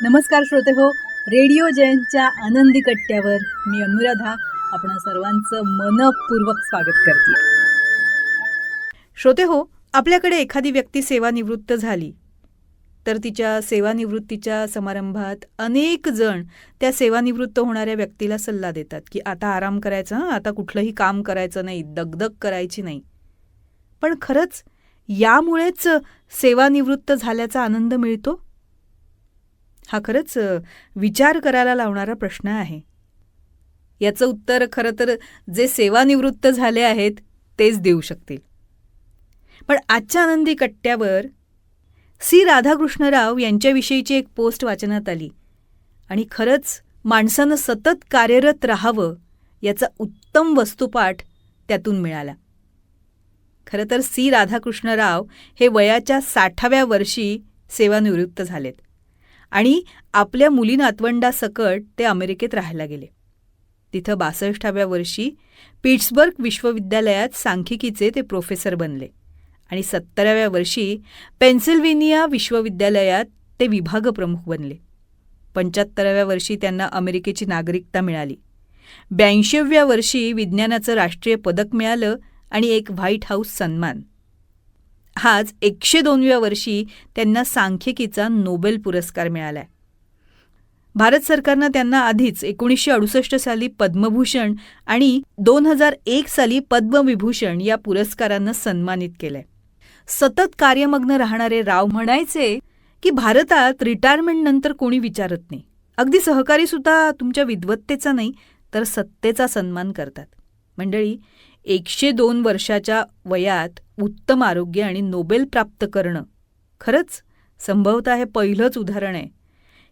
नमस्कार श्रोते हो, रेडिओ जयंतच्या आनंदी कट्ट्यावर मी अनुराधा आपण सर्वांचं मनपूर्वक स्वागत करते. श्रोते हो, आपल्याकडे एखादी व्यक्ती सेवानिवृत्त झाली तर तिच्या सेवानिवृत्तीच्या समारंभात अनेक जण त्या सेवानिवृत्त होणाऱ्या व्यक्तीला सल्ला देतात की आता आराम करायचा, आता कुठलंही काम करायचं नाही, दगदग करायची नाही. पण खरंच यामुळेच सेवानिवृत्त झाल्याचा आनंद मिळतो? हा खरंच विचार करायला लावणारा प्रश्न आहे. याचं उत्तर खरं तर जे सेवानिवृत्त झाले आहेत तेच देऊ शकतील. पण आजच्या आनंदी कट्ट्यावर सी राधाकृष्ण राव यांच्याविषयीची एक पोस्ट वाचनात आली आणि खरंच माणसानं सतत कार्यरत राहावं याचा उत्तम वस्तुपाठ त्यातून मिळाला. खरं तर सी राधाकृष्ण राव हे वयाच्या 60व्या वर्षी सेवानिवृत्त झालेत आणि आपल्या मुली नातवंडासकट ते अमेरिकेत राहायला गेले. तिथं 62व्या वर्षी पिट्सबर्ग विश्वविद्यालयात सांख्यिकीचे ते प्रोफेसर बनले आणि 70व्या वर्षी पेन्सिल्व्हेनिया विश्वविद्यालयात ते विभागप्रमुख बनले. 75व्या वर्षी त्यांना अमेरिकेची नागरिकता मिळाली. 82व्या वर्षी विज्ञानाचं राष्ट्रीय पदक मिळालं आणि एक व्हाईट हाऊस सन्मान. आज 102व्या वर्षी त्यांना सांख्यिकीचा नोबेल पुरस्कार मिळालाय. भारत सरकारनं त्यांना आधीच 1968 साली पद्मभूषण आणि 2001 साली पद्मविभूषण या पुरस्कारांनं सन्मानित केलंय. सतत कार्यमग्न राहणारे राव म्हणायचे की भारतात रिटायरमेंटनंतर कोणी विचारत नाही. अगदी सहकारीसुद्धा तुमच्या विद्वत्तेचा नाही तर सत्तेचा सन्मान करतात. मंडळी, 102 वर्षाच्या वयात उत्तम आरोग्य आणि नोबेल प्राप्त करणं खरंच संभवतः हे पहिलंच उदाहरण आहे.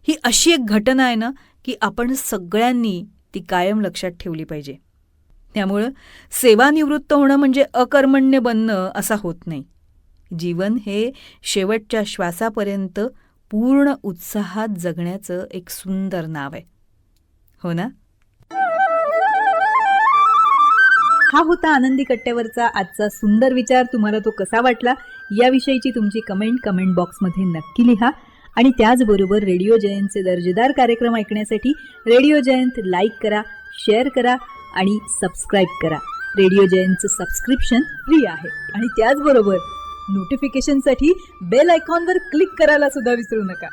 ही अशी एक घटना आहे ना की आपण सगळ्यांनी ती कायम लक्षात ठेवली पाहिजे. त्यामुळं सेवानिवृत्त होणं म्हणजे अकर्मण्य बनणं असा होत नाही. जीवन हे शेवटच्या श्वासापर्यंत पूर्ण उत्साहात जगण्याचं एक सुंदर नाव आहे, हो ना? हा होता आनंदी कट्ट्यावरचा आजचा सुंदर विचार. तुम्हाला तो कसा वाटला याविषयीची तुमची कमेंट बॉक्समध्ये नक्की लिहा. आणि त्याचबरोबर रेडिओ जयंतचे दर्जेदार कार्यक्रम ऐकण्यासाठी रेडिओ जयंत लाईक करा, शेअर करा आणि सबस्क्राईब करा. रेडिओ जयंतचं सबस्क्रिप्शन फ्री आहे आणि त्याचबरोबर नोटिफिकेशनसाठी बेल आयकॉनवर क्लिक करायला सुद्धा विसरू नका.